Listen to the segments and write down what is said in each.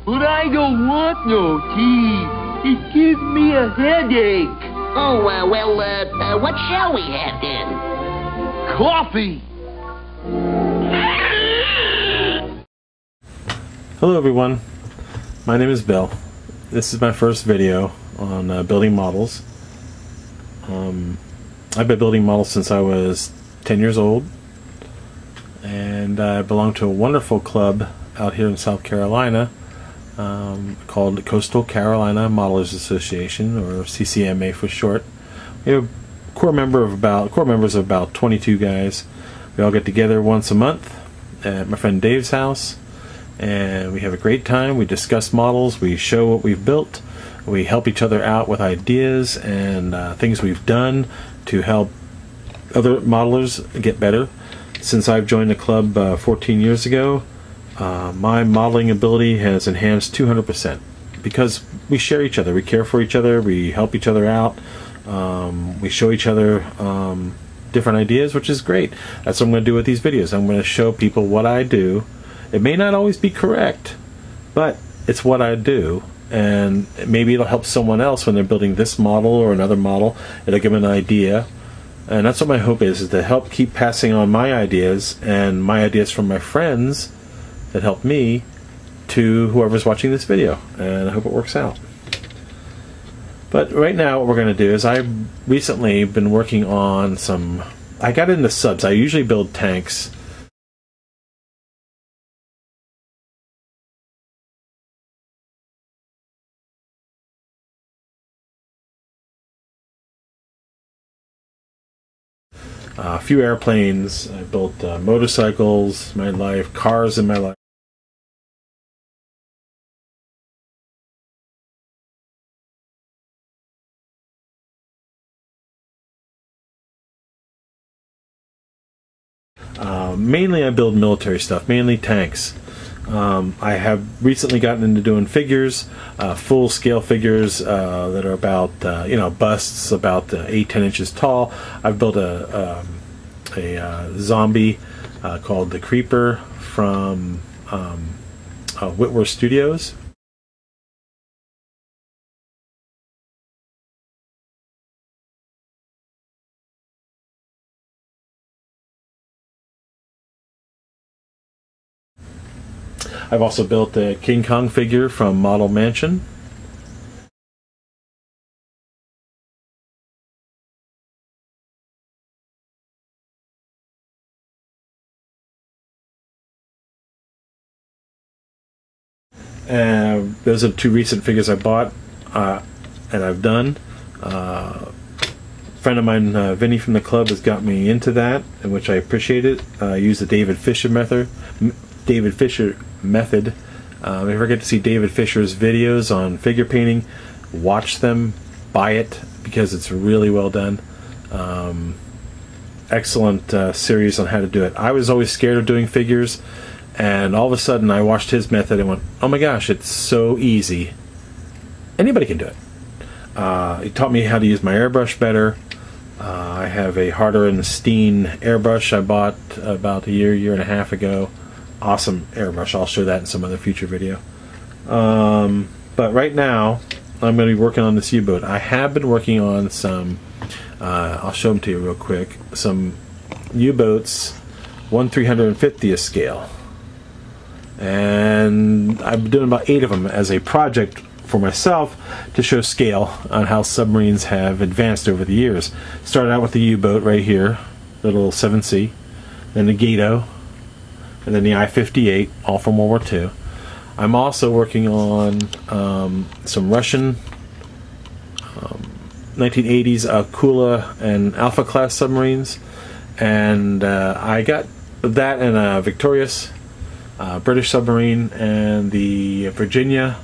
But I don't want no tea. It gives me a headache. Oh, well, what shall we have then? Coffee. Hello everyone, my name is Bill. This is my first video on building models. I've been building models since I was 10 years old, and I belong to a wonderful club out here in South Carolina called the Coastal Carolina Modelers Association, or CCMA for short. We have core members of about 22 guys. We all get together once a month at my friend Dave's house, and we have a great time. We discuss models, we show what we've built, we help each other out with ideas and things we've done to help other modelers get better. Since I've joined the club 14 years ago, my modeling ability has enhanced 200% because we share each other, we care for each other, we help each other out, we show each other different ideas, which is great. That's what I'm going to do with these videos. I'm going to show people what I do. It may not always be correct, but it's what I do, and maybe it'll help someone else when they're building this model or another model. It'll give them an idea, and that's what my hope is to help keep passing on my ideas and my ideas from my friends that help me to whoever's watching this video, and I hope it works out. But right now what we're going to do is I've recently been working on I got into subs. I usually build tanks. A few airplanes. I built motorcycles in my life, cars in my life. Mainly I build military stuff, mainly tanks. I have recently gotten into doing figures, full-scale figures that are about, busts about 8-10 inches tall. I've built a zombie called the Creeper from Whitworth Studios. I've also built a King Kong figure from Model Mansion. Those are two recent figures I bought and I've done. A friend of mine, Vinny from the club, has got me into that, in which I appreciate it. I use the David Fisher method. If you ever get to see David Fisher's videos on figure painting, watch them, buy it, because it's really well done. Excellent series on how to do it. I was always scared of doing figures, and all of a sudden I watched his method and went, oh my gosh, it's so easy. Anybody can do it. He taught me how to use my airbrush better. I have a Harder & Steen airbrush I bought about a year and a half ago. Awesome airbrush. I'll show that in some other future video. But right now I'm going to be working on this U-boat. I have been working on some, I'll show them to you real quick, some U-boats 1/350th scale. And I've been doing about 8 of them as a project for myself to show scale on how submarines have advanced over the years. Started out with the U-boat right here, the little 7C, then the Gato, and then the I-58, all from World War II. I'm also working on some Russian 1980s Akula and Alpha class submarines, and I got that in a Victorious British submarine, and the Virginia,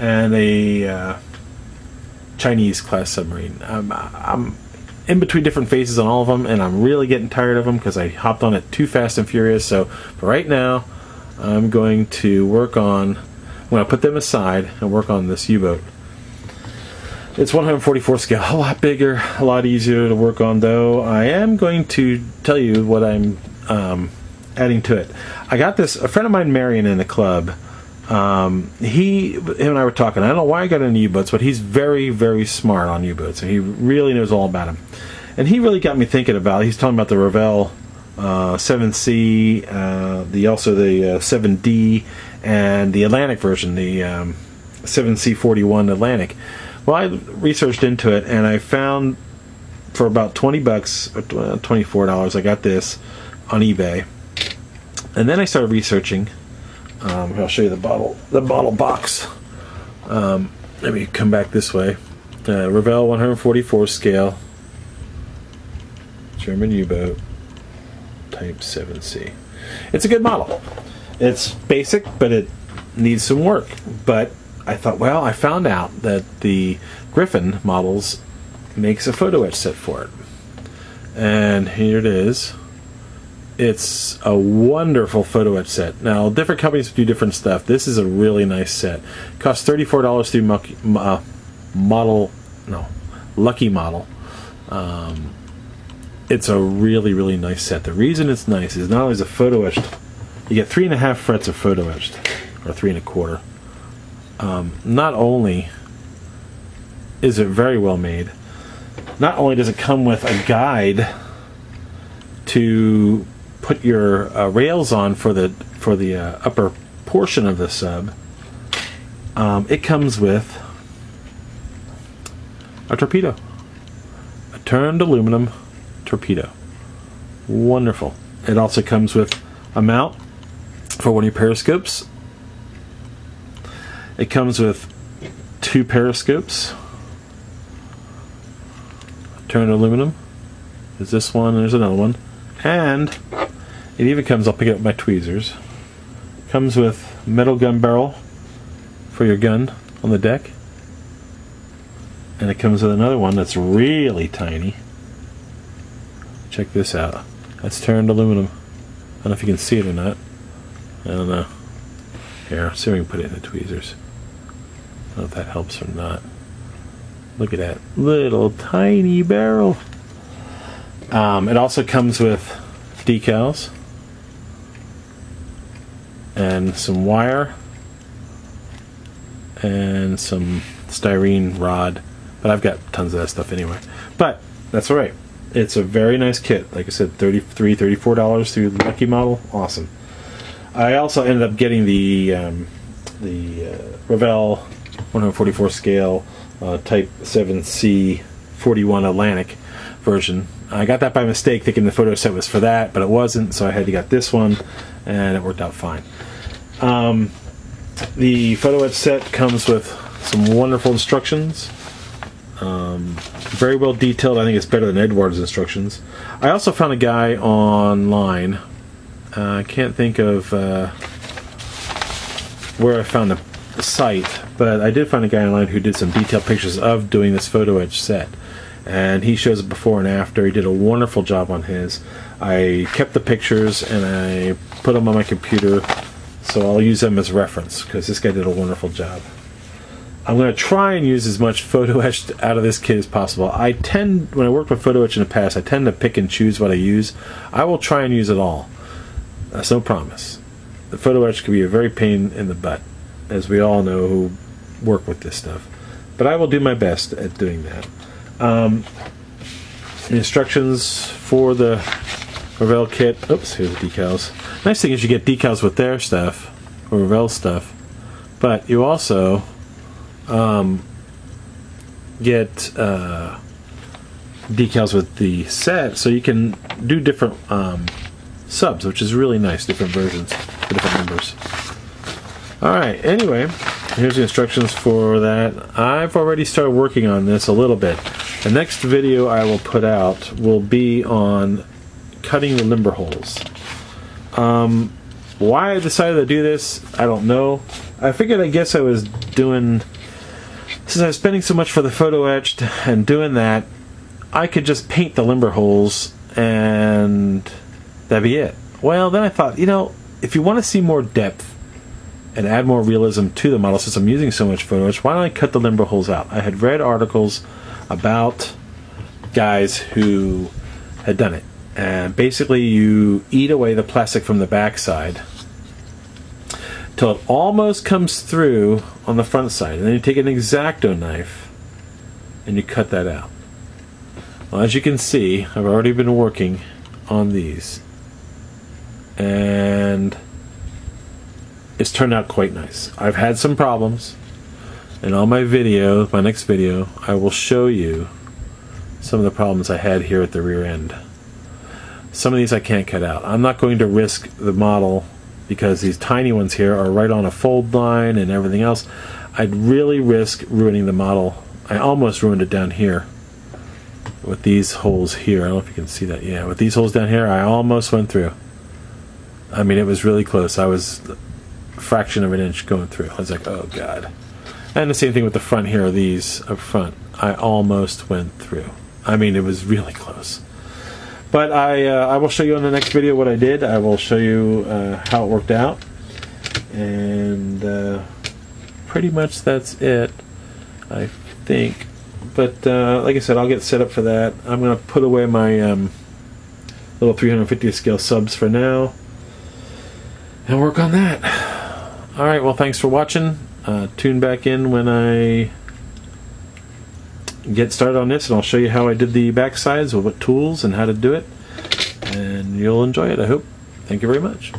and a Chinese class submarine. I'm in between different phases on all of them, and I'm really getting tired of them because I hopped on it too fast and furious. So for right now, I'm going to put them aside and work on this U-boat. It's 144 scale, a lot bigger, a lot easier to work on, though. I am going to tell you what I'm adding to it. I got this, a friend of mine, Marion, in the club, Him and I were talking. I don't know why I got into U-boats, but he's very, very smart on U-boats, and he really knows all about them. And he really got me thinking about. He's talking about the Revell 7C, also the 7D, and the Atlantic version, the 7C41 Atlantic. Well, I researched into it, and I found for about $20, $24, I got this on eBay. And then I started researching. I'll show you the bottle box. Let me come back this way. Revell 144 scale, German U-boat, Type 7C. It's a good model. It's basic, but it needs some work. But I thought, well, I found out that the Griffin models makes a photo etch set for it. And here it is. It's a wonderful photo etch set. Now, different companies do different stuff. This is a really nice set. It costs $34 through Lucky Model. It's a really, really nice set. The reason it's nice is not only is it photo etched, you get 3.5 frets of photo etched, or 3.25. Not only is it very well made, not only does it come with a guide to put your rails on for the upper portion of the sub, it comes with a torpedo, a turned aluminum torpedo. Wonderful. It also comes with a mount for one of your periscopes. It comes with 2 periscopes, turned aluminum. There's this one, there's another one, and it even comes, I'll pick it up my tweezers, comes with metal gun barrel for your gun on the deck, and it comes with another one that's really tiny. Check this out. That's turned aluminum. I don't know if you can see it or not. I don't know. Here, see if we can put it in the tweezers. I don't know if that helps or not. Look at that little tiny barrel. It also comes with decals and some wire and some styrene rod, but I've got tons of that stuff anyway. But that's alright. It's a very nice kit. Like I said, $34 through the Lucky Model. Awesome. I also ended up getting the Revell 144 scale Type 7C 41 Atlantic version. I got that by mistake, thinking the photo set was for that, but it wasn't, so I had to get this one, and it worked out fine. The photo etch set comes with some wonderful instructions. Very well detailed. I think it's better than Edward's instructions. I also found a guy online. I can't think of where I found the site, but I did find a guy online who did some detailed pictures of doing this photo etch set. And he shows it before and after. He did a wonderful job on his. I kept the pictures and I put them on my computer, so I'll use them as reference because this guy did a wonderful job. I'm going to try and use as much photo etch out of this kit as possible. I tend, when I worked with photo etch in the past, I tend to pick and choose what I use. I will try and use it all. That's no promise. The photo etch can be a very pain in the butt, as we all know who work with this stuff. But I will do my best at doing that. The instructions for the Revell kit. Oops, here's the decals. Nice thing is you get decals with their stuff, or Revell stuff, but you also get decals with the set, so you can do different subs, which is really nice, different versions for different numbers. Alright, anyway, here's the instructions for that. I've already started working on this a little bit. The next video I will put out will be on cutting the limber holes. Why I decided to do this, I don't know. I figured, I guess I was doing, since I was spending so much for the photo etched and doing that, I could just paint the limber holes and that'd be it. Well, then I thought, you know, if you want to see more depth and add more realism to the model, since I'm using so much photo etch, why don't I cut the limber holes out? I had read articles about guys who had done it, and basically you eat away the plastic from the backside till it almost comes through on the front side, and then you take an X-Acto knife and you cut that out. Well, as you can see, I've already been working on these, and it's turned out quite nice. I've had some problems, and on my video, my next video, I will show you some of the problems I had here at the rear end. Some of these I can't cut out. I'm not going to risk the model because these tiny ones here are right on a fold line and everything else. I'd really risk ruining the model. I almost ruined it down here with these holes here. I don't know if you can see that. Yeah, with these holes down here, I almost went through. I mean, it was really close. I was a fraction of an inch going through. I was like, oh God. And the same thing with the front here, these up front. I almost went through. I mean, it was really close. But I will show you in the next video what I did. I will show you how it worked out. And pretty much that's it, I think. But like I said, I'll get set up for that. I'm going to put away my little 350th scale subs for now and work on that. Alright, well, thanks for watching. Tune back in when I get started on this, and I'll show you how I did the back sides with what tools and how to do it, and you'll enjoy it, I hope. Thank you very much.